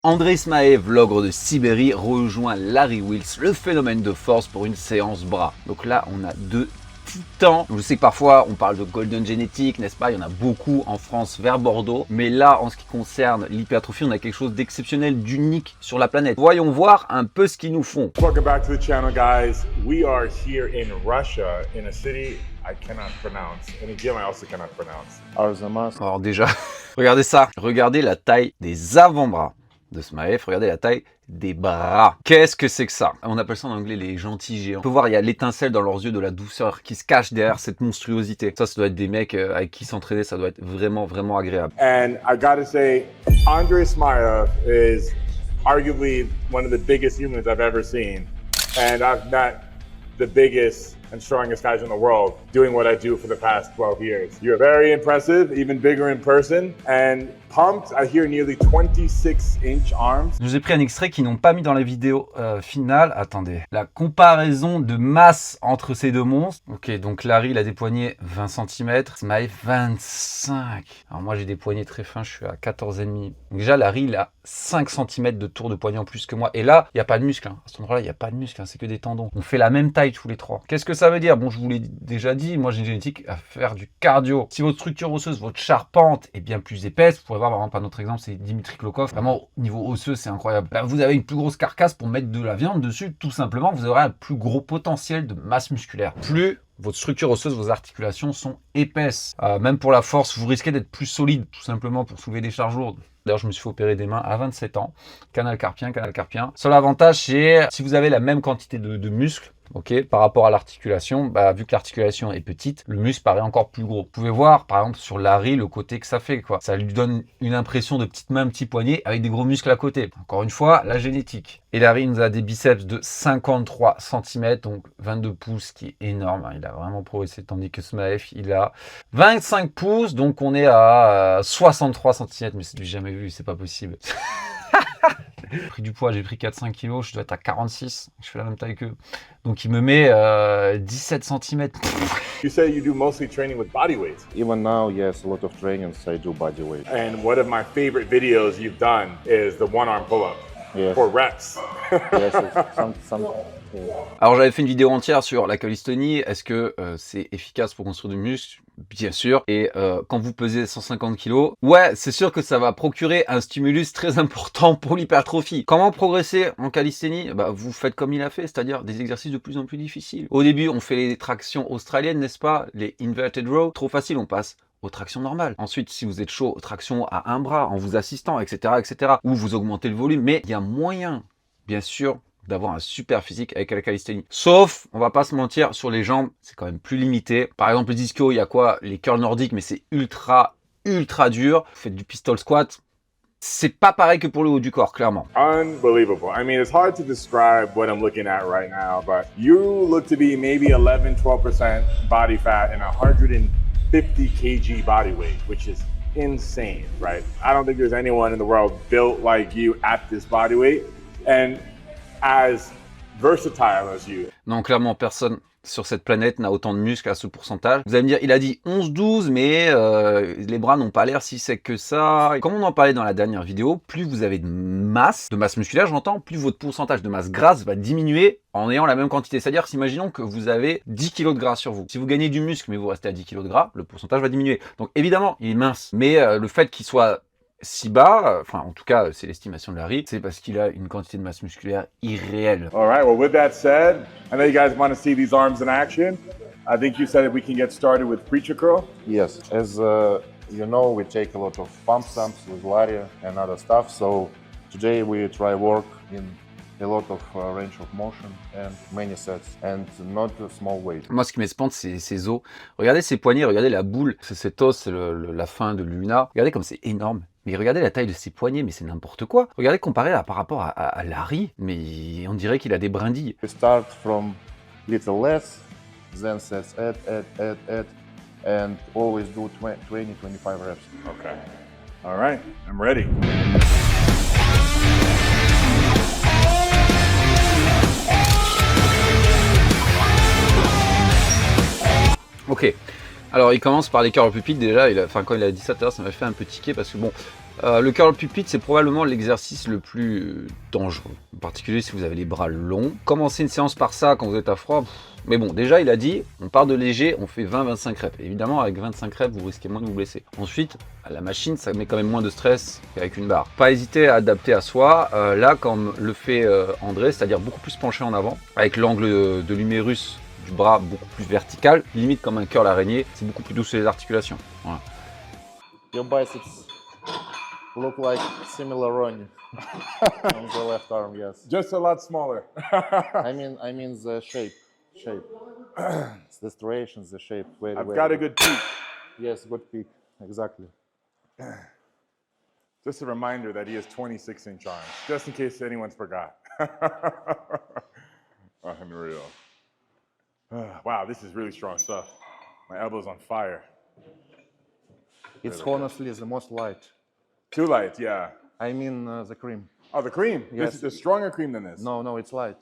André Smaev, l'ogre de Sibérie, rejoint Larry Wheels, le phénomène de force, pour une séance bras. Donc là, on a deux titans. Je sais que parfois, on parle de Golden Genetic, n'est-ce pas? Il y en a beaucoup en France vers Bordeaux. Mais là, en ce qui concerne l'hypertrophie, on a quelque chose d'exceptionnel, d'unique sur la planète. Voyons voir un peu ce qu'ils nous font. Welcome back to the channel, guys. We are here in Russia, in a city I cannot pronounce, and a gym I also cannot pronounce. Alors déjà, regardez ça. Regardez la taille des avant-bras de Smaev, regardez la taille des bras. Qu'est-ce que c'est que ça? On appelle ça en anglais les gentils géants. On peut voir, il y a l'étincelle dans leurs yeux de la douceur qui se cache derrière cette monstruosité. Ça doit être des mecs avec qui s'entraîner, ça doit être vraiment, vraiment agréable. And I gotta say, Andrei Smaev is arguably one of the biggest humans I've ever seen. And I've met the biggest and strongest guys in the world doing what I do for the past 12 years. You're very impressive, even bigger in person, and pumped. I hear nearly 26-inch arms. Je vous ai pris un extrait qu'ils n'ont pas mis dans la vidéo finale. Attendez. La comparaison de masse entre ces deux monstres. Ok, donc Larry, il a des poignets 20 cm, Smaev 25. Alors moi, j'ai des poignets très fins, je suis à 14,5. Déjà, Larry, il a 5 cm de tour de poignet en plus que moi. Et là, il n'y a pas de muscle. À cet endroit-là, il n'y a pas de muscle, c'est que des tendons. On fait la même taille tous les trois. Qu'est-ce que ça veut dire? Bon, je vous l'ai déjà dit, moi j'ai une génétique à faire du cardio. Si votre structure osseuse, votre charpente est bien plus épaisse, vous pourrez voir par exemple un autre exemple, c'est Dimitri Klokov. Vraiment, au niveau osseux, c'est incroyable. Là, vous avez une plus grosse carcasse pour mettre de la viande dessus, tout simplement, vous aurez un plus gros potentiel de masse musculaire. Plus votre structure osseuse, vos articulations sont épaisses. Même pour la force, vous risquez d'être plus solide, tout simplement pour soulever des charges lourdes. D'ailleurs, je me suis fait opérer des mains à 27 ans. Canal carpien. Seul avantage, c'est si vous avez la même quantité de muscles, ok, par rapport à l'articulation, vu que l'articulation est petite, le muscle paraît encore plus gros. Vous pouvez voir, par exemple, sur Larry, le côté que ça fait, quoi. Ça lui donne une impression de petite main, petit poignet, avec des gros muscles à côté. Encore une fois, la génétique. Et Larry nous a des biceps de 53 cm, donc 22 pouces, qui est énorme. Il a vraiment progressé, tandis que Smaev, il a 25 pouces, donc on est à 63 cm, mais c'est du jamais vu, c'est pas possible. J'ai pris du poids, j'ai pris 4-5 kilos, je dois être à 46, je fais la même taille qu'eux. Donc il me met 17 cm. You say you do mostly training with body weights. Even now, yes, a lot of trainings I do body weight. And one of my favorite videos you've done is the one-arm pull-up. Yes. For reps. Yes, it's yeah. Alors j'avais fait une vidéo entière sur la calisthénie. Est-ce que c'est efficace pour construire du muscle? Bien sûr. Et quand vous pesez 150 kg, ouais, c'est sûr que ça va procurer un stimulus très important pour l'hypertrophie. Comment progresser en calisthénie? Vous faites comme il a fait, c'est-à-dire des exercices de plus en plus difficiles. Au début, on fait les tractions australiennes, n'est-ce pas? Les inverted row, trop facile, on passe aux tractions normales. Ensuite, si vous êtes chaud, aux tractions à un bras, en vous assistant, etc., etc., ou vous augmentez le volume. Mais il y a moyen, bien sûr, d'avoir un super physique avec la calisthénie. Sauf, on va pas se mentir, sur les jambes, c'est quand même plus limité. Par exemple, le ischio, il y a quoi? Les curls nordiques, mais c'est ultra dur. Vous faites du pistol squat. C'est pas pareil que pour le haut du corps, clairement. Unbelievable. I mean, it's hard to describe what I'm looking at right now, but you look to be maybe 11-12% body fat and 150 kg body weight, which is insane, right? I don't think there's anyone in the world built like you at this body weight and as versatile as you. Non, clairement, personne sur cette planète n'a autant de muscles à ce pourcentage. Vous allez me dire, il a dit 11-12, mais les bras n'ont pas l'air si secs que ça. Et comme on en parlait dans la dernière vidéo, plus vous avez de masse musculaire, j'entends, plus votre pourcentage de masse grasse va diminuer en ayant la même quantité. C'est-à-dire, imaginons que vous avez 10 kg de gras sur vous. Si vous gagnez du muscle, mais vous restez à 10 kg de gras, le pourcentage va diminuer. Donc évidemment, il est mince. Mais le fait qu'il soit si bas, enfin en tout cas c'est l'estimation de Larry, c'est parce qu'il a une quantité de masse musculaire irréelle. All right, well with that said, I know you guys want to see these arms in action. I think you said that we can get started with preacher curl. Yes, as you know, we take a lot of pump stumps with Larry and other stuff. So today we try work in a lot of range of motion and many sets and not a small weight. Moi, ce qui m'espante, c'est ses os. Regardez ses poignets, regardez la boule. C'est cet os, c'est la fin de Luna. Regardez comme c'est énorme. Mais regardez la taille de ses poignets, mais c'est n'importe quoi. Regardez comparé par rapport à Larry, mais on dirait qu'il a des brindilles. We start from little less, then sets add, and always do 20-25 reps. Okay. All right, I'm ready. Ok, alors il commence par les curls pupitres déjà, quand il a dit ça tout à l'heure, ça m'a fait un peu tiquer parce que bon, Le curl pupille, c'est probablement l'exercice le plus dangereux. En particulier si vous avez les bras longs. Commencer une séance par ça quand vous êtes à froid. Mais bon, déjà, il a dit, on part de léger, on fait 20-25 reps. Évidemment, avec 25 reps, vous risquez moins de vous blesser. Ensuite, à la machine, ça met quand même moins de stress qu'avec une barre. Pas hésiter à adapter à soi. Là, comme le fait André, c'est-à-dire beaucoup plus penché en avant, avec l'angle de l'humérus du bras beaucoup plus vertical, limite comme un curl araignée, c'est beaucoup plus doux sur les articulations. Voilà. Your biceps look like similar Ronnie on the left arm, yes. Just a lot smaller. I mean the shape. It's the striations, the shape. I've got a good peak. Yes, good peak, exactly. Just a reminder that he has 26-inch arms, just in case anyone's forgot. Unreal. Wow, this is really strong stuff. My elbow's on fire. It's honestly the most light. Too light, yeah. I mean the cream. Oh, the cream. Yes. This is a stronger cream than this. No, it's light.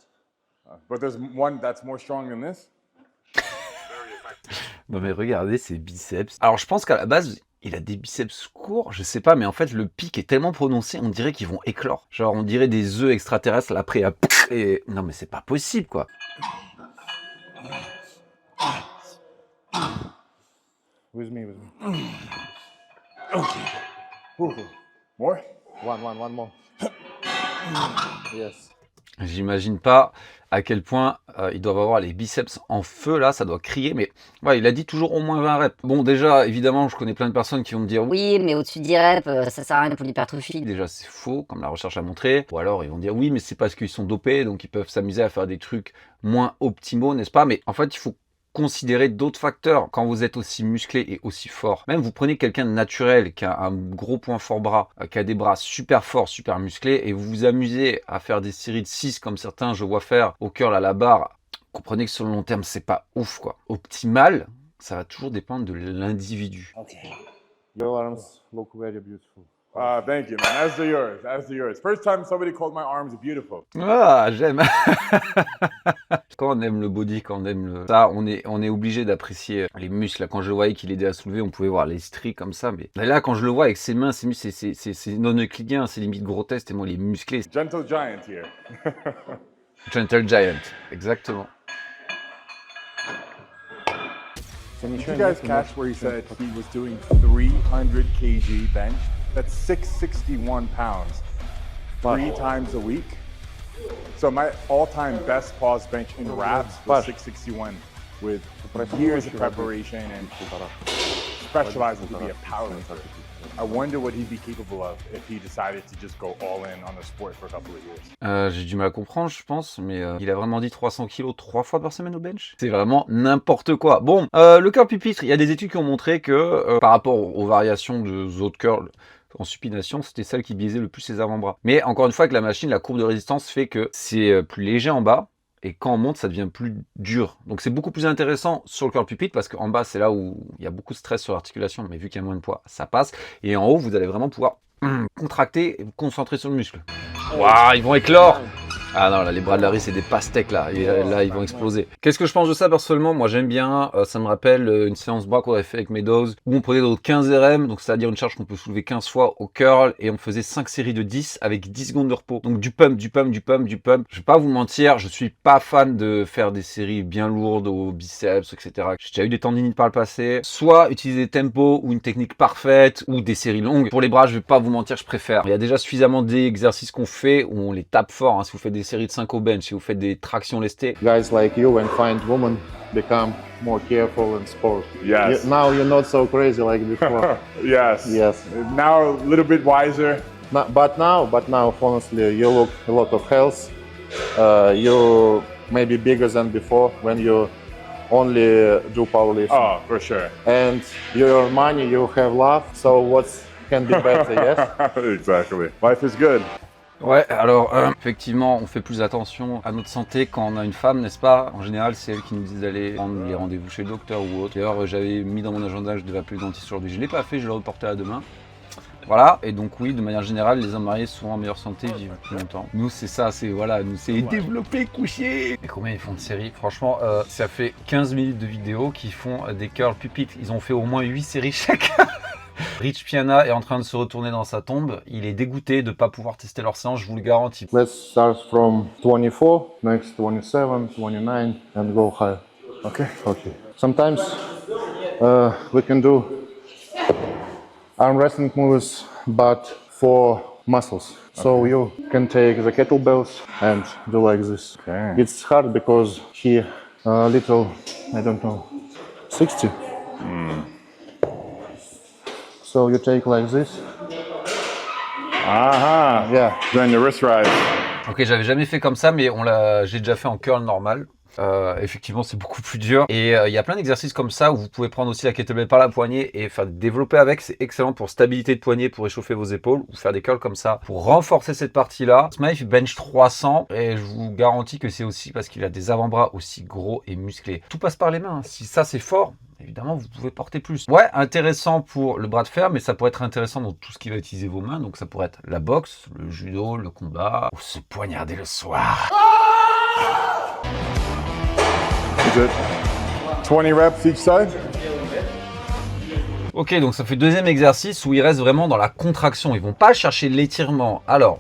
But there's one that's more strong than this. Non mais regardez ses biceps. Alors je pense qu'à la base, il a des biceps courts, je sais pas, mais en fait le pic est tellement prononcé, on dirait qu'ils vont éclore. Genre on dirait des œufs extraterrestres là après à... Et non mais c'est pas possible quoi. With me. Okay. More? One more. Yes. J'imagine pas à quel point ils doivent avoir les biceps en feu là, ça doit crier, mais ouais, il a dit toujours au moins 20 reps. Bon déjà, évidemment, je connais plein de personnes qui vont me dire Oui, mais au-dessus de 10 reps, ça sert à rien pour l'hypertrophie. déjà c'est faux, comme la recherche a montré, ou alors ils vont dire oui, mais c'est parce qu'ils sont dopés, donc ils peuvent s'amuser à faire des trucs moins optimaux, n'est-ce pas? Mais en fait, il faut considérer d'autres facteurs quand vous êtes aussi musclé et aussi fort. Même vous prenez quelqu'un de naturel qui a un gros point fort bras, qui a des bras super forts, super musclés, et vous vous amusez à faire des séries de 6 comme certains je vois faire au curl à la barre, comprenez que sur le long terme c'est pas ouf quoi. Optimal, ça va toujours dépendre de l'individu. Your arms look very beautiful. Thank you, man. As do yours. As do yours. First time somebody called my arms beautiful. Ah, j'aime. Quand on aime le body, quand on aime le... Ça, on est obligé d'apprécier les muscles. Quand je le voyais qu'il aidait à soulever, on pouvait voir les stries comme ça. Mais là, quand je le vois avec ses mains, ses muscles, c'est non euclidien, c'est limite grotesque, tellement les musclés. Gentle giant here. Gentle Giant, exactement. Did you guys catch where he said he was doing 300 kg bench? That's 661 pounds, 3 times a week. So my all-time best pause bench in wraps was 661 with years of preparation and specialized to be a powerlifter. I wonder what he'd be capable of if he decided to just go all in on the sport for a couple of years. J'ai du mal à comprendre, je pense, mais il a vraiment dit 300 kilos 3 fois par semaine au bench. C'est vraiment n'importe quoi. Bon, le curl pupitre, il y a des études qui ont montré que par rapport aux variations de autres curls, en supination, c'était celle qui biaisait le plus ses avant-bras. Mais encore une fois, avec la machine, la courbe de résistance fait que c'est plus léger en bas, et quand on monte, ça devient plus dur. Donc c'est beaucoup plus intéressant sur le curl pupitre, parce qu'en bas, c'est là où il y a beaucoup de stress sur l'articulation, mais vu qu'il y a moins de poids, ça passe. Et en haut, vous allez vraiment pouvoir contracter et vous concentrer sur le muscle. Waouh, ils vont éclore! Ah non, là, les bras de Larry, c'est des pastèques, là. Et là, ils vont exploser. Qu'est-ce que je pense de ça, personnellement? Moi, j'aime bien. Ça me rappelle une séance bras qu'on avait fait avec Meadows, où on prenait d'autres 15 RM, donc c'est-à-dire une charge qu'on peut soulever 15 fois au curl, et on faisait 5 séries de 10 avec 10 secondes de repos. Donc du pump, du pump, du pump, du pump. Je vais pas vous mentir, je suis pas fan de faire des séries bien lourdes aux biceps, etc. J'ai déjà eu des tendinites par le passé. Soit utiliser des tempos ou une technique parfaite, ou des séries longues. Pour les bras, je vais pas vous mentir, je préfère. Il y a déjà suffisamment d'exercices qu'on fait où on les tape fort. Hein. Si vous faites des séries de 5 au bench, si vous faites des tractions lestées. Guys like you, when find women, become more careful in sport. Yes. Now you're not so crazy like before. Yes. Yes. Now a little bit wiser. But now, honestly, you look a lot of health. You maybe bigger than before when you only do powerlifting. Oh, for sure. And your money, you have love. So what can be better? Yes. Exactly. Life is good. Ouais, alors effectivement, on fait plus attention à notre santé quand on a une femme, n'est-ce pas? En général, c'est elle qui nous dit d'aller prendre les rendez-vous chez le docteur ou autre. D'ailleurs, j'avais mis dans mon agenda, je devais appeler le dentiste aujourd'hui. Je ne l'ai pas fait, je l'ai reporté à demain. Voilà, et donc oui, de manière générale, les hommes mariés sont en meilleure santé, vivent plus longtemps. Nous, c'est ça, c'est voilà, nous, c'est développer, coucher. Et combien ils font de séries? Franchement, ça fait 15 minutes de vidéo qui font des curls pupitres. Ils ont fait au moins 8 séries chacun. Rich Piana est en train de se retourner dans sa tombe. Il est dégoûté de ne pas pouvoir tester leur séance, je vous le garantis. Let's start from 24, next 27, 29, and go higher. Okay. Okay. Sometimes we can do arm wrestling moves, but for muscles. So you can take the kettlebells and do like this. Okay. It's hard because he little, I don't know, 60. So you take like this. Aha. Yeah. Doing the wrist rise. Ok, j'avais jamais fait comme ça, mais j'ai déjà fait en curl normal. Effectivement, c'est beaucoup plus dur. Et il y a plein d'exercices comme ça où vous pouvez prendre aussi la kettlebell par la poignée et faire développer avec. C'est excellent pour stabilité de poignet, pour réchauffer vos épaules ou faire des curls comme ça pour renforcer cette partie-là. Smythe bench 300 et je vous garantis que c'est aussi parce qu'il a des avant-bras aussi gros et musclés. Tout passe par les mains. Si ça c'est fort, évidemment, vous pouvez porter plus. Ouais, intéressant pour le bras de fer, mais ça pourrait être intéressant dans tout ce qui va utiliser vos mains. Donc ça pourrait être la boxe, le judo, le combat, ou se poignarder le soir. Good. 20 reps each side. Ok, donc ça fait deuxième exercice où ils restent vraiment dans la contraction. Ils vont pas chercher l'étirement. Alors,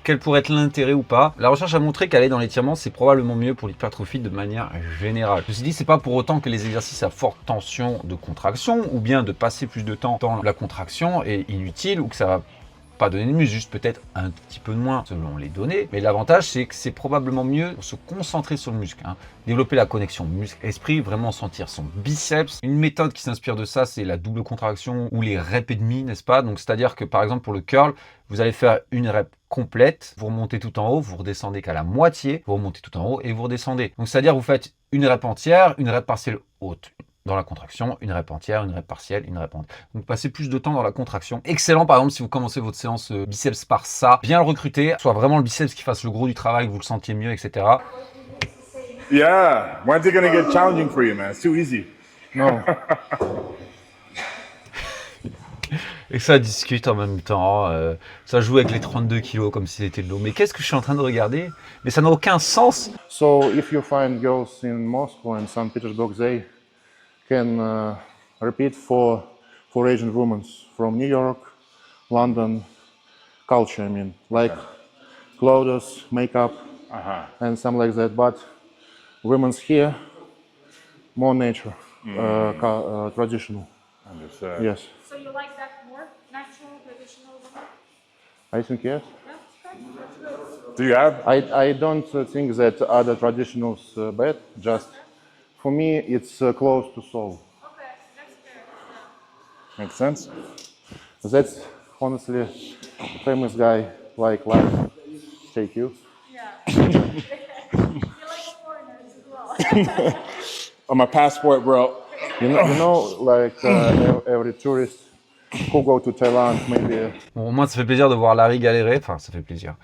quel pourrait être l'intérêt ou pas? La recherche a montré qu'aller dans l'étirement, c'est probablement mieux pour l'hypertrophie de manière générale. Ceci dit, c'est pas pour autant que les exercices à forte tension de contraction ou bien de passer plus de temps dans la contraction est inutile ou que ça va pas donner de muscle, juste peut-être un petit peu de moins selon les données. Mais l'avantage, c'est que c'est probablement mieux pour se concentrer sur le muscle. Développer la connexion muscle-esprit, vraiment sentir son biceps. Une méthode qui s'inspire de ça, c'est la double contraction ou les reps et demi, n'est-ce pas? Donc, c'est-à-dire que par exemple, pour le curl, vous allez faire une rep complète, vous remontez tout en haut, vous redescendez qu'à la moitié, vous remontez tout en haut et vous redescendez. Donc, c'est-à-dire vous faites une rep entière, une rep partielle haute. Dans la contraction, une rep entière, une rep partielle, une rep entière. Donc passez plus de temps dans la contraction. Excellent par exemple si vous commencez votre séance biceps par ça, bien le recruter, soit vraiment le biceps qui fasse le gros du travail, que vous le sentiez mieux, etc. Yeah. When's it gonna get challenging for you, man? It's too easy. No. Et ça discute en même temps, ça joue avec les 32 kilos comme si c'était de l'eau. Mais qu'est-ce que je suis en train de regarder? Mais ça n'a aucun sens. So if you find girls in Moscow and St. Petersburg, they can repeat for Asian women from New York, London, culture, I mean, like clothes, makeup, and something like that. But women's here, more nature, traditional. Understood. Yes, So you like that more? Natural, traditional woman? I think yes. Yeah, okay, that's good. Do you have? I don't think that other traditionals bad. Just for me, it's close to soul. Okay, that's fair. Yeah. Makes sense. That's honestly famous guy like take you. Yeah. You like foreigners as well. On my passport, bro. You know, like every tourist who go to Thailand, maybe. Bon, au moins ça fait plaisir de voir Larry galérer, enfin ça fait plaisir.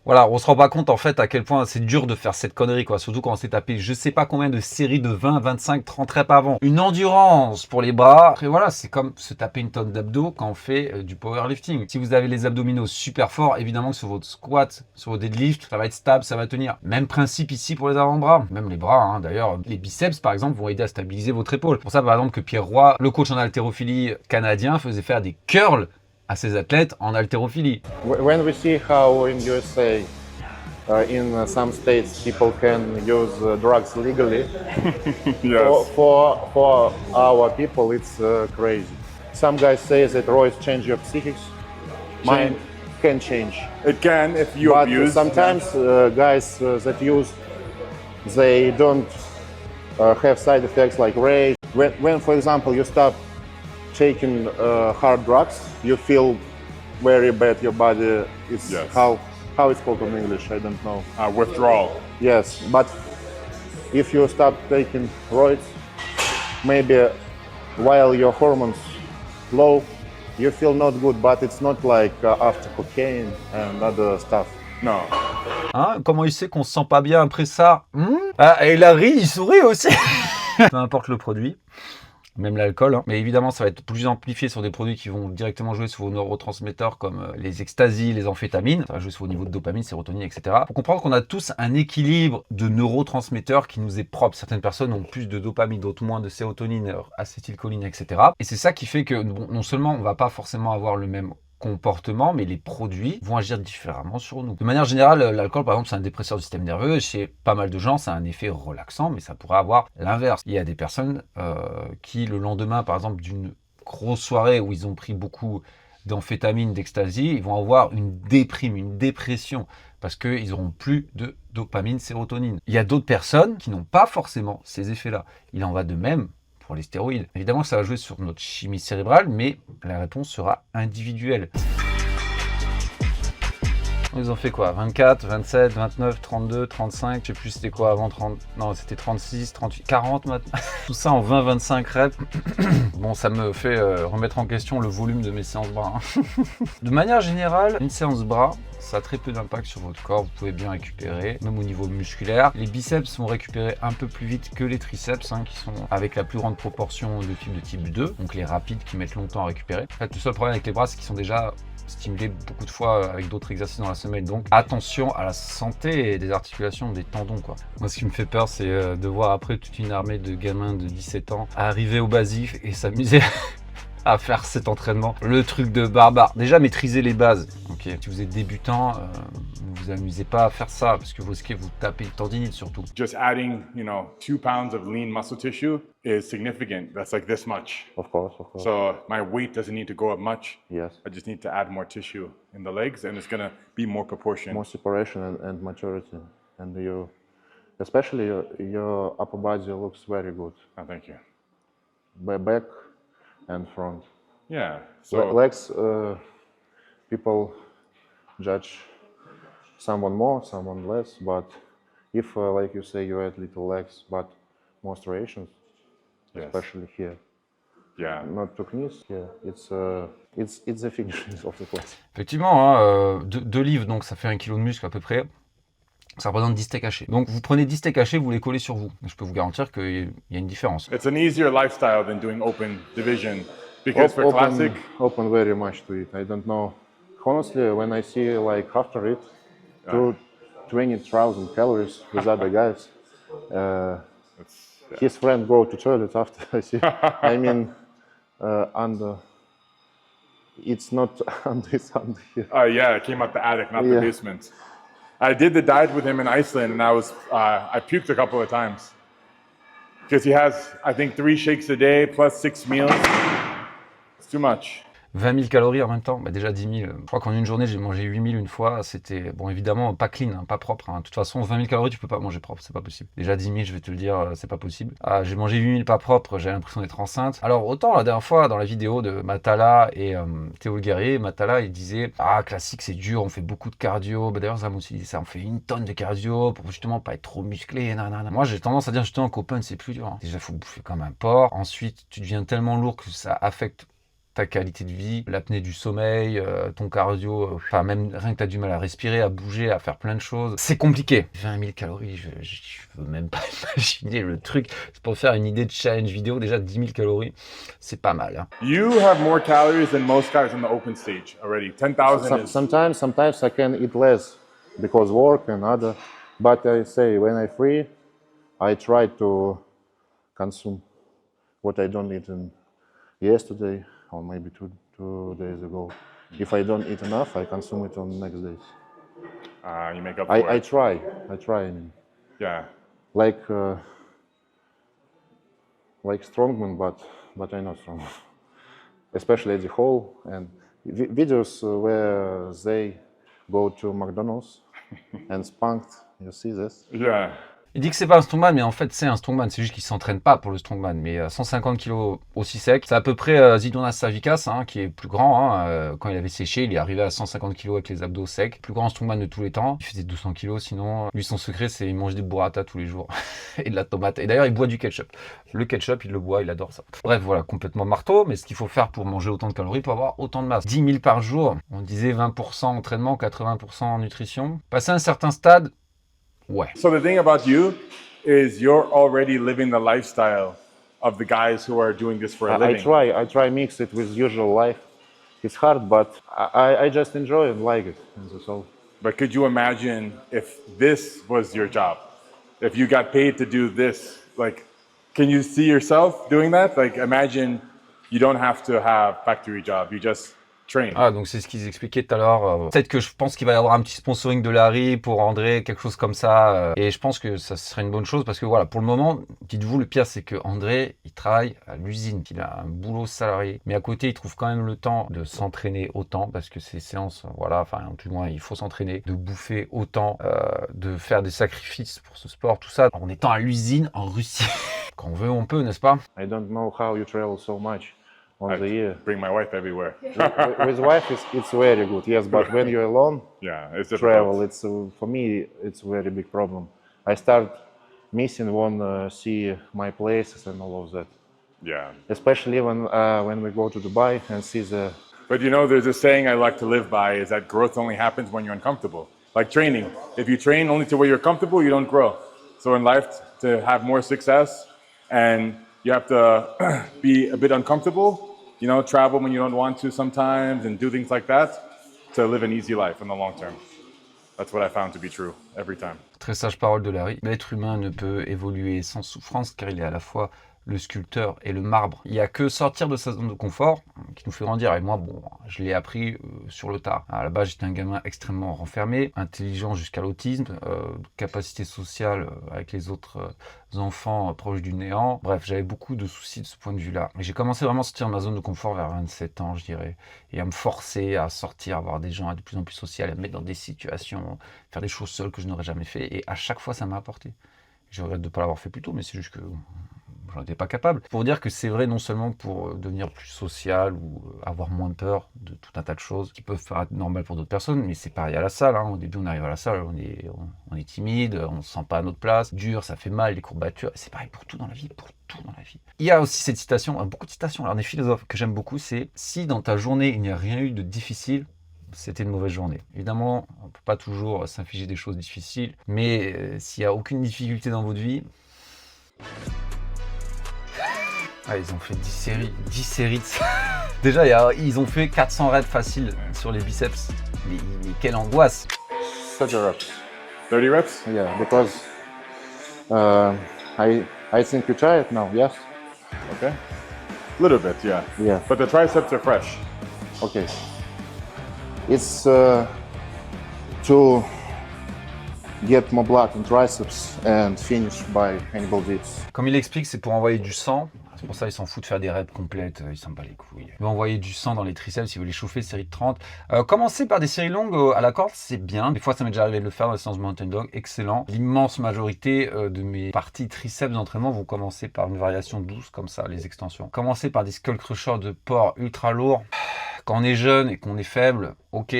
Voilà, on se rend pas compte en fait à quel point c'est dur de faire cette connerie quoi, surtout quand on s'est tapé je sais pas combien de séries de 20, 25, 30 reps avant. Une endurance pour les bras, après voilà, c'est comme se taper une tonne d'abdos quand on fait du powerlifting. Si vous avez les abdominaux super forts, évidemment que sur votre squat, sur vos deadlift, ça va être stable, ça va tenir. Même principe ici pour les avant-bras, même les bras, d'ailleurs les biceps par exemple vont aider à stabiliser votre épaule. Pour ça par exemple que Pierre Roy, le coach en haltérophilie canadien, faisait faire des curls à ses athlètes en haltérophilie. When we see how in USA, in some states, people can use drugs legally, Yes. for our people, it's crazy. Some guys say that roids change your psychics. Mine can change. It can if you But abuse. sometimes guys that use, they don't have side effects like rage. When, for example, you stop taking hard drugs, you feel very bad. Your body is Yes. how it's called in English. I don't know. Withdrawal. Yes, but if you stop taking roids, maybe while your hormones low, you feel not good. But it's not like after cocaine and other stuff. No. Hein, comment il sait qu'on se sent pas bien après ça? Ah, et Larry, il sourit aussi. Peu importe le produit. même l'alcool. Hein. Mais évidemment, ça va être plus amplifié sur des produits qui vont directement jouer sur vos neurotransmetteurs comme les extasies, les amphétamines. Ça va jouer sur vos niveaux de dopamine, sérotonine, etc. Il faut comprendre qu'on a tous un équilibre de neurotransmetteurs qui nous est propre. Certaines personnes ont plus de dopamine, d'autres moins, de sérotonine, acétylcholine, etc. Et c'est ça qui fait que bon, non seulement on va pas forcément avoir le même comportement, mais les produits vont agir différemment sur nous. De manière générale, l'alcool, par exemple, c'est un dépresseur du système nerveux. Chez pas mal de gens, ça a un effet relaxant, mais ça pourrait avoir l'inverse. Il y a des personnes qui, le lendemain, par exemple, d'une grosse soirée où ils ont pris beaucoup d'amphétamines, d'ecstasy, ils vont avoir une déprime, une dépression, parce qu'ils n'auront plus de dopamine, sérotonine. Il y a d'autres personnes qui n'ont pas forcément ces effets-là. Il en va de même pour les stéroïdes. Évidemment que ça va jouer sur notre chimie cérébrale, mais la réponse sera individuelle. Ils ont fait quoi? 24, 27, 29, 32, 35, je sais plus c'était quoi avant 30, non c'était 36, 38, 40 maintenant. Tout ça en 20-25 reps. Bon, ça me fait remettre en question le volume de mes séances bras. Hein. De manière générale, une séance bras, ça a très peu d'impact sur votre corps, vous pouvez bien récupérer, même au niveau musculaire. Les biceps vont récupérer un peu plus vite que les triceps, hein, qui sont avec la plus grande proportion de fibres de type 2, donc les rapides qui mettent longtemps à récupérer. En fait, le seul problème avec les bras, c'est qu'ils sont déjà stimulés beaucoup de fois avec d'autres exercices dans la semaine. Donc attention à la santé des articulations, des tendons, quoi. Moi, ce qui me fait peur, c'est de voir après toute une armée de gamins de 17 ans arriver au basif et s'amuser à faire cet entraînement. Le truc de barbare. Déjà, maîtriser les bases. Ok. Si vous êtes débutant, ne vous amusez pas à faire ça parce que vous risquez de vous taper le tendinite surtout. Just adding, 2 pounds of lean muscle tissue is significant. That's like this much. Of course, of course. So my weight doesn't need to go up much. Yes. I just need to add more tissue in the legs, and it's gonna be more proportion. More separation and maturity, and especially your upper body looks very good. Oh, thank you. Back and front. Yeah. So Legs, people judge someone more, someone less, but if, like you say, you add little legs, but more striations, yes. especially here, Yeah. not to knees, yeah, it's the finish of the class. Effectivement, hein, 2 livres, donc ça fait 1 kg de muscle à peu près. Ça représente 10 steaks hachés. Donc vous prenez 10 steaks hachés, vous les collez sur vous. Je peux vous garantir qu'il y a une différence. It's an easier lifestyle than doing open division because for classic, Open very much to it. I don't know. Honestly, when I see like after it, 20,000 calories with other guys, his friend go to toilet after. I see. I mean, under. It's not under. It's under here. yeah, it came out the attic, not the Yeah. basement. I did the diet with him in Iceland, and I puked a couple of times because he has, I think, 3 shakes a day plus 6 meals. It's too much. 20 000 calories en même temps, bah déjà 10 000. Je crois qu'en une journée, j'ai mangé 8 000 une fois. C'était, bon, évidemment, pas clean, hein, pas propre. Hein. De toute façon, 20 000 calories, tu peux pas manger propre, c'est pas possible. Déjà 10 000, je vais te le dire, c'est pas possible. Ah, j'ai mangé 8 000 pas propre, j'avais l'impression d'être enceinte. Alors, autant la dernière fois, dans la vidéo de Matala et Théo le Guerrier, Matala, il disait « Ah, classique, c'est dur, on fait beaucoup de cardio. » Bah, d'ailleurs, Zam aussi dit ça, on fait 1 tonne de cardio pour justement pas être trop musclé. Nanana. Moi, j'ai tendance à dire justement qu'open, c'est plus dur. Hein. Déjà, il faut bouffer comme un porc. Ensuite, tu deviens tellement lourd que ça affecte ta qualité de vie, l'apnée du sommeil, ton cardio, enfin même rien que tu as du mal à respirer, à bouger, à faire plein de choses. C'est compliqué. 20 000 calories, je veux même pas imaginer le truc. C'est pour faire une idée de challenge vidéo, déjà 10 000 calories, c'est pas mal. Hein. You have more calories than most guys on the open stage already. 10,000 is... Sometimes I can eat less because work and other. But I say when I free, I try to consume what I don't eat yesterday. Or maybe two days ago. If I don't eat enough, I consume it on the next days. You make up for I it. try. I mean, Yeah. like strongman, but I'm not strong. Especially at the hall and videos where they go to McDonald's and spunked. You see this? Yeah. Il dit que c'est pas un strongman, mais en fait c'est un strongman, c'est juste qu'il s'entraîne pas pour le strongman. Mais 150 kg aussi sec, c'est à peu près Zidonas Savikas, hein, qui est plus grand. Hein, quand il avait séché, il est arrivé à 150 kg avec les abdos secs. Plus grand strongman de tous les temps. Il faisait 200 kg sinon. Lui, son secret, c'est il mange des burrata tous les jours et de la tomate. Et d'ailleurs, il boit du ketchup. Le ketchup, il le boit, il adore ça. Bref, voilà, complètement marteau. Mais ce qu'il faut faire pour manger autant de calories, pour avoir autant de masse. 10 000 par jour. On disait 20% entraînement, 80% nutrition. Passer un certain stade. Ouais. So the thing about you is you're already living the lifestyle of the guys who are doing this for a I living? I try mix it with usual life. It's hard, but I just enjoy and like it, and that's all. But could you imagine if this was your job? If you got paid to do this, like, can you see yourself doing that? Like, imagine you don't have to have factory job, you just train. Ah, donc c'est ce qu'ils expliquaient tout à l'heure. Peut-être que je pense qu'il va y avoir un petit sponsoring de Larry pour André, quelque chose comme ça. Et je pense que ça serait une bonne chose parce que voilà, pour le moment, dites-vous, le pire, c'est que André, il travaille à l'usine, il a un boulot salarié. Mais à côté, il trouve quand même le temps de s'entraîner autant parce que ces séances, voilà, enfin, tout du moins, il faut s'entraîner, de bouffer autant, de faire des sacrifices pour ce sport, tout ça, en étant à l'usine en Russie. Quand on veut, on peut, n'est-ce pas? I don't know how you travel so much on the year. Bring my wife everywhere. With wife, it's very good, yes, but when you're alone, Yeah, it's travel, difficult. it's for me, it's a very big problem. I start missing when see my places and all of that. Yeah. Especially when we go to Dubai and see the. But you know, there's a saying I like to live by is that growth only happens when you're uncomfortable. Like training. If you train only to where you're comfortable, you don't grow. So in life, to have more success, and you have to be a bit uncomfortable, you know, travel when you don't want to sometimes and do things like that to live an easy life in the long term. That's what I found to be true every time. Très sage parole de Larry. L'être humain ne peut évoluer sans souffrance car il est à la fois le sculpteur et le marbre. Il n'y a que sortir de sa zone de confort qui nous fait grandir. Et moi, bon, je l'ai appris sur le tard. À la base, j'étais un gamin extrêmement renfermé, intelligent jusqu'à l'autisme, capacité sociale avec les autres enfants proches du néant. Bref, j'avais beaucoup de soucis de ce point de vue-là. Et j'ai commencé vraiment à sortir de ma zone de confort vers 27 ans, je dirais, et à me forcer à sortir, à voir des gens de plus en plus sociaux, à me mettre dans des situations, faire des choses seules que je n'aurais jamais fait. Et à chaque fois, ça m'a apporté. Je regrette de ne pas l'avoir fait plus tôt, mais c'est juste que j'en étais pas capable. Pour dire que c'est vrai non seulement pour devenir plus social ou avoir moins peur de tout un tas de choses qui peuvent paraître normales pour d'autres personnes, mais c'est pareil à la salle. Au début, on arrive à la salle, on est timide, on ne se sent pas à notre place, dur, ça fait mal, les courbatures. C'est pareil pour tout dans la vie, Il y a aussi cette citation, beaucoup de citations, alors des philosophes que j'aime beaucoup, c'est « Si dans ta journée, il n'y a rien eu de difficile, c'était une mauvaise journée ». Évidemment, on ne peut pas toujours s'infliger des choses difficiles, mais s'il n'y a aucune difficulté dans votre vie... Ah, ils ont fait 10 séries de ça. Déjà, ils ont fait 400 reps faciles sur les biceps. Mais quelle angoisse! 30 reps. 30 reps? Yeah, because I think you try it now. Yes. Okay. A little bit, yeah. Yeah. But the triceps are fresh. Okay. It's to get more blood in triceps and finish by ankle dips. Comme il explique, c'est pour envoyer du sang. C'est pour ça qu'il s'en fout de faire des reps complètes, il s'en bat les couilles. Il veut envoyer du sang dans les triceps, il veut les chauffer, série de 30. Commencer par des séries longues à la corde, c'est bien. Des fois, ça m'est déjà arrivé de le faire dans la séance Mountain Dog, excellent. L'immense majorité de mes parties triceps d'entraînement vont commencer par une variation douce comme ça, les extensions. Commencer par des skull crushers de porc ultra lourds. Quand on est jeune et qu'on est faible, ok.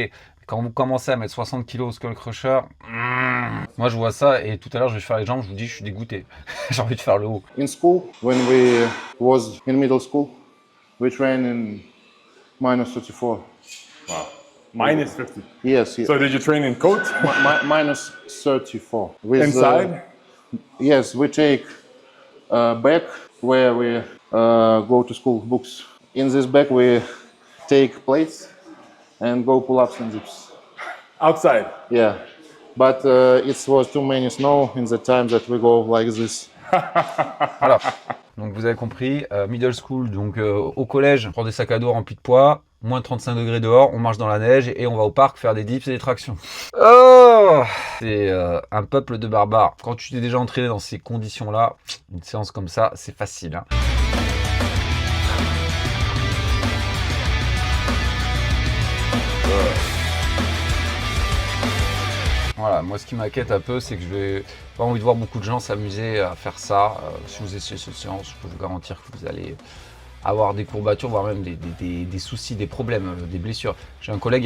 Quand vous commencez à mettre 60 kg au skull crusher, moi je vois ça et tout à l'heure je vais faire les jambes, je vous dis je suis dégoûté. J'ai envie de faire le haut. In school, when we was in middle school, we train in minus 34. Wow. Minus 50. Yes. So did you train in coat? Minus 34. With, Inside? Yes, we take bag where we go to school books. In this bag we take plates and go pull-ups and dips. Outside? Yeah, but it was too many snow in the time that we go like this. Voilà. Donc vous avez compris, middle school, donc au collège, on prend des sacs à dos remplis de poids, moins de 35 degrés dehors, on marche dans la neige et on va au parc faire des dips et des tractions. Oh, c'est un peuple de barbares. Quand tu t'es déjà entraîné dans ces conditions-là, une séance comme ça, c'est facile. Voilà, moi ce qui m'inquiète un peu, c'est que je vais pas envie de voir beaucoup de gens s'amuser à faire ça. Si vous essayez cette séance, je peux vous garantir que vous allez avoir des courbatures, voire même des soucis, des problèmes, des blessures. J'ai un collègue,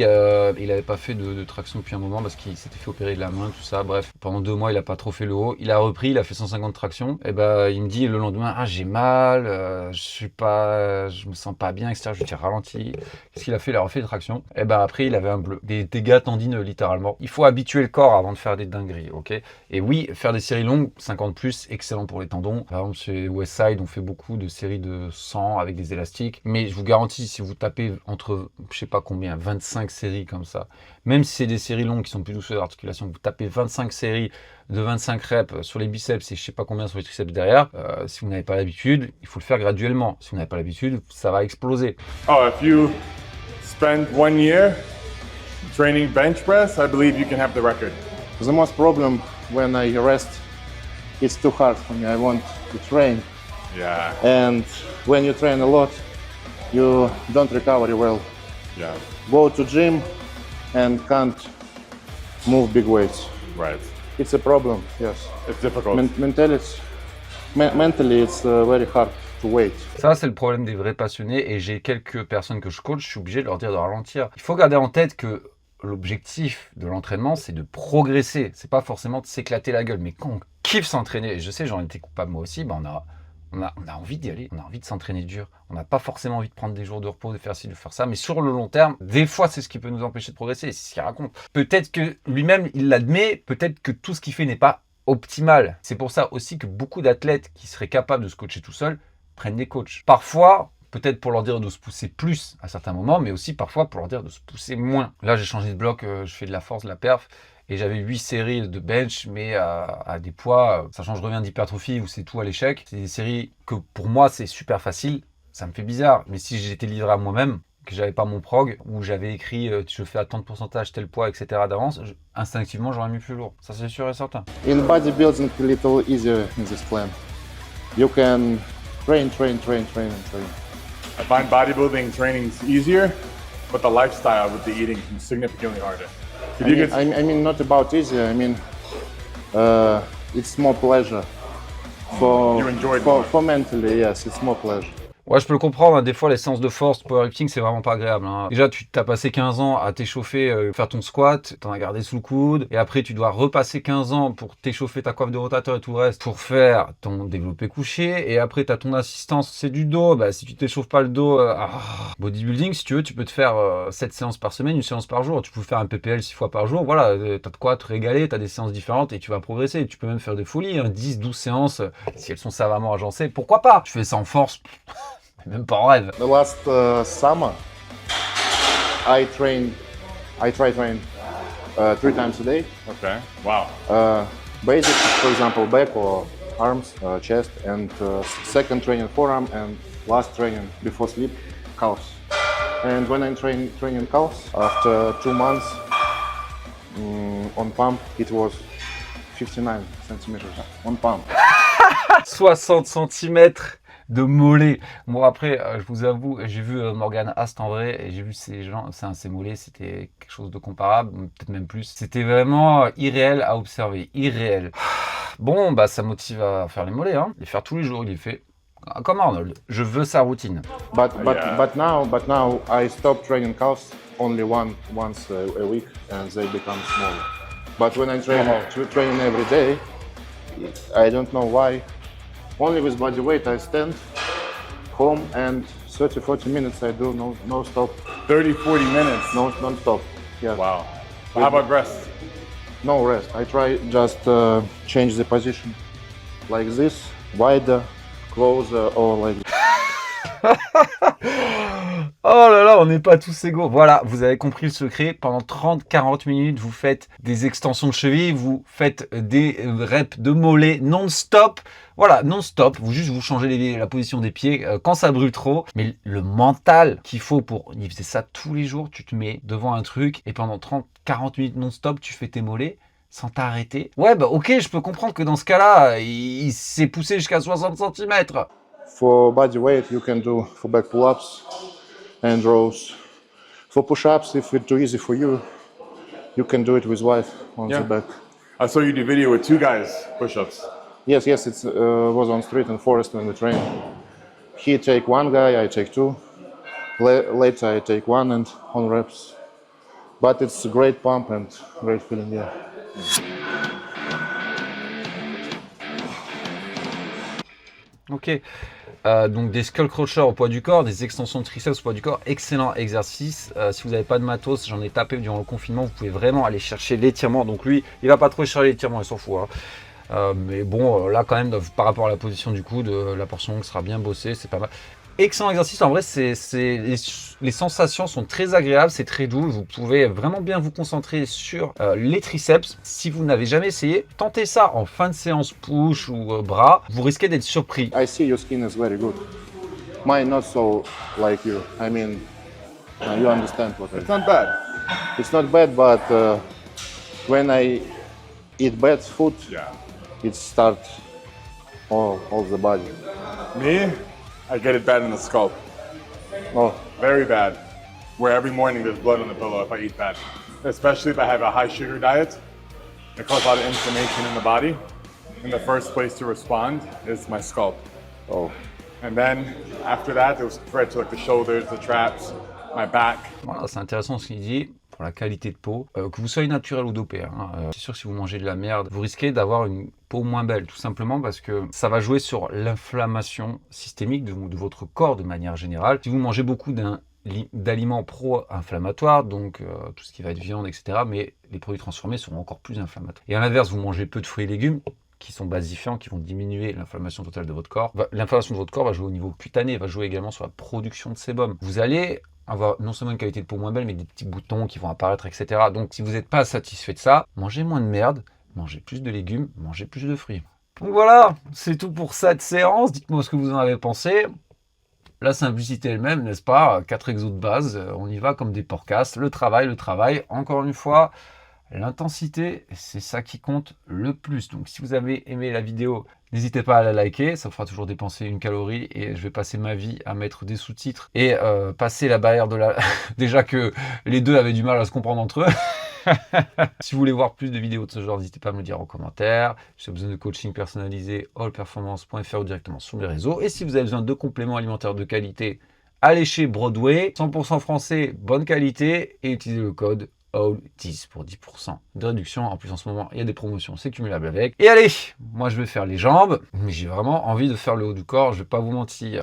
il n'avait pas fait de traction depuis un moment parce qu'il s'était fait opérer de la main, tout ça. Bref, pendant 2 mois, il n'a pas trop fait le haut. Il a repris, il a fait 150 tractions. Et ben, il me dit le lendemain, ah j'ai mal, je me sens pas bien, etc. Je lui dis ralenti. Qu'est-ce qu'il a fait? Il a refait des tractions. Et ben après, il avait un bleu, des dégâts tendineux littéralement. Il faut habituer le corps avant de faire des dingueries, ok? Et oui, faire des séries longues, 50 plus, excellent pour les tendons. Par exemple, chez Westside, on fait beaucoup de séries de 100 avec des élastiques. Mais je vous garantis, si vous tapez entre, je sais pas combien, 25 séries comme ça, même si c'est des séries longues qui sont plus douces sur l'articulation, vous tapez 25 séries de 25 reps sur les biceps et je sais pas combien sur les triceps derrière, si vous n'avez pas l'habitude, il faut le faire graduellement. Si vous n'avez pas l'habitude, ça va exploser. Oh, if you spend 1 year training bench press, I believe you can have the record. The most problem when I rest, it's too hard for me. I want to train. Yeah, And when you train a lot, you don't recover well. yeah, Go to gym and can't move big weights. right. It's a problem, yes. It's difficult. Mentally, it's very hard to wait. Ça, c'est le problème des vrais passionnés et j'ai quelques personnes que je coach, je suis obligé de leur dire de ralentir. Il faut garder en tête que l'objectif de l'entraînement, c'est de progresser. C'est pas forcément de s'éclater la gueule. Mais quand on kiffe s'entraîner, et je sais, j'en étais coupable moi aussi, on a envie d'y aller, on a envie de s'entraîner dur. On n'a pas forcément envie de prendre des jours de repos, de faire ci, de faire ça. Mais sur le long terme, des fois, c'est ce qui peut nous empêcher de progresser. Et c'est ce qu'il raconte. Peut-être que lui-même, il l'admet. Peut-être que tout ce qu'il fait n'est pas optimal. C'est pour ça aussi que beaucoup d'athlètes qui seraient capables de se coacher tout seuls prennent des coachs. Parfois, peut-être pour leur dire de se pousser plus à certains moments, mais aussi parfois pour leur dire de se pousser moins. Là, j'ai changé de bloc, je fais de la force, de la perf. Et j'avais 8 séries de bench, mais à des poids, sachant que je reviens d'hypertrophie où c'est tout à l'échec. C'est des séries que pour moi, c'est super facile. Ça me fait bizarre. Mais si j'étais livré à moi-même, que j'avais pas mon prog, où j'avais écrit je fais à tant de pourcentage, tel poids, etc. d'avance, instinctivement, j'aurais mis plus lourd. Ça, c'est sûr et certain. In bodybuilding, a little easier in this plan. You can train. I find bodybuilding training easier, but the lifestyle with the eating is significantly harder. If you get- I mean, not about easier. I mean, it's more pleasure. You enjoy it more. For mentally, yes, it's more pleasure. Ouais, je peux le comprendre, hein. Des fois les séances de force, powerlifting, c'est vraiment pas agréable, hein. Déjà, tu t'as passé 15 ans à t'échauffer, faire ton squat, t'en as gardé sous le coude, et après tu dois repasser 15 ans pour t'échauffer ta coiffe de rotateur et tout le reste, pour faire ton développé couché, et après t'as ton assistance, c'est du dos, bah si tu t'échauffes pas le dos, bodybuilding, si tu veux, tu peux te faire 7 séances par semaine, 1 séance par jour, tu peux faire un PPL 6 fois par jour, voilà, t'as de quoi te régaler, t'as des séances différentes, et tu vas progresser, tu peux même faire des folies, hein, 10, 12 séances, si elles sont savamment agencées, pourquoi pas? Tu fais ça en force, même pas en rêve. The last summer, I try train 3 times a day. Okay. Wow. Basic, for example, back or arms, chest, and second training forearm, and last training before sleep, calves. And when I'm training calves, after 2 months on pump, it was 59 centimeters on pump. 60 cm de mollet. Bon, après, je vous avoue, j'ai vu Morgan Ast en vrai et j'ai vu ces gens, ces mollets, c'était quelque chose de comparable, peut-être même plus. C'était vraiment irréel à observer, irréel. Bon, bah ça motive à faire les mollets, hein. Les faire tous les jours, il les fait. Comme Arnold, je veux sa routine. But now I stop training calves only once a week, and they become smaller. But when I train every day, I don't know why. Only with body weight I stand home and 30-40 minutes I do no stop, 30-40 minutes. no non-stop. Yeah. Wow. How about rest? No rest. I try just change the position like this, wider, closer, or like. Oh là là, on n'est pas tous égaux. Voilà, vous avez compris le secret. Pendant 30-40 minutes, vous faites des extensions de cheville, vous faites des reps de mollets non-stop. Voilà, non-stop. Vous changez la position des pieds quand ça brûle trop. Mais le mental qu'il faut pour c'est ça tous les jours, tu te mets devant un truc et pendant 30-40 minutes non-stop, tu fais tes mollets sans t'arrêter. Ouais, bah ok, je peux comprendre que dans ce cas-là, il s'est poussé jusqu'à 60 cm. For body weight, you can do for back pull-ups and rows. For push-ups, if it's too easy for you, you can do it with wife on the back. I saw you do video with 2 guys push-ups. Yes, it was on street in Forest when we trained. he take one guy, I take two. Later I take one and on reps. But it's a great pump and great feeling, yeah. Ok. Donc des skull crushers au poids du corps, des extensions de triceps au poids du corps, excellent exercice. Si vous n'avez pas de matos, j'en ai tapé durant le confinement, vous pouvez vraiment aller chercher l'étirement. Donc lui, il va pas trop chercher l'étirement, il s'en fout. Mais bon, là quand même, par rapport à la position du coude, la portion longue sera bien bossée, c'est pas mal. Excellent exercice, en vrai, les sensations sont très agréables, c'est très doux, vous pouvez vraiment bien vous concentrer sur les triceps. Si vous n'avez jamais essayé, tentez ça en fin de séance push ou bras, vous risquez d'être surpris. I see your skin is very good. Mine not so like you. I mean, you understand what I It's not bad. It's not bad, but when I eat bad food, Yeah. it starts all the body. Me, I get it bad in the scalp. Oh, Very bad. Where every morning there's blood on the pillow if I eat bad. Especially if I have a high sugar diet. It causes a lot of inflammation in the body. And the first place to respond is my scalp. oh. And then after that, it was spread to like the shoulders, the traps, my back. Voilà, c'est intéressant ce qu'il dit pour la qualité de peau. Que vous soyez naturel ou dopé, c'est sûr que si vous mangez de la merde, vous risquez d'avoir une peau moins belle, tout simplement parce que ça va jouer sur l'inflammation systémique de votre corps de manière générale. Si vous mangez beaucoup d'aliments pro-inflammatoires, donc tout ce qui va être viande, etc., mais les produits transformés seront encore plus inflammatoires. Et à l'inverse, vous mangez peu de fruits et légumes, qui sont basifiants, qui vont diminuer l'inflammation totale de votre corps. L'inflammation de votre corps va jouer au niveau cutané, va jouer également sur la production de sébum. Vous allez avoir non seulement une qualité de peau moins belle, mais des petits boutons qui vont apparaître, etc. Donc si vous n'êtes pas satisfait de ça, mangez moins de merde, mangez plus de légumes, mangez plus de fruits. Donc voilà, c'est tout pour cette séance. Dites-moi ce que vous en avez pensé. La simplicité elle-même, n'est-ce pas? 4 exos de base, on y va comme des porcasses. Le travail, encore une fois, l'intensité, c'est ça qui compte le plus. Donc si vous avez aimé la vidéo, n'hésitez pas à la liker, ça me fera toujours dépenser une calorie et je vais passer ma vie à mettre des sous-titres et passer la barrière de la... Déjà que les deux avaient du mal à se comprendre entre eux. Si vous voulez voir plus de vidéos de ce genre, n'hésitez pas à me le dire en commentaire. Si vous avez besoin de coaching personnalisé, allperformance.fr ou directement sur mes réseaux. Et si vous avez besoin de compléments alimentaires de qualité, allez chez Broadway, 100% français, bonne qualité et utilisez le code ALL10 pour 10% de réduction. En plus, en ce moment, il y a des promotions, c'est cumulable avec. Et allez, moi je vais faire les jambes, mais j'ai vraiment envie de faire le haut du corps, je vais pas vous mentir.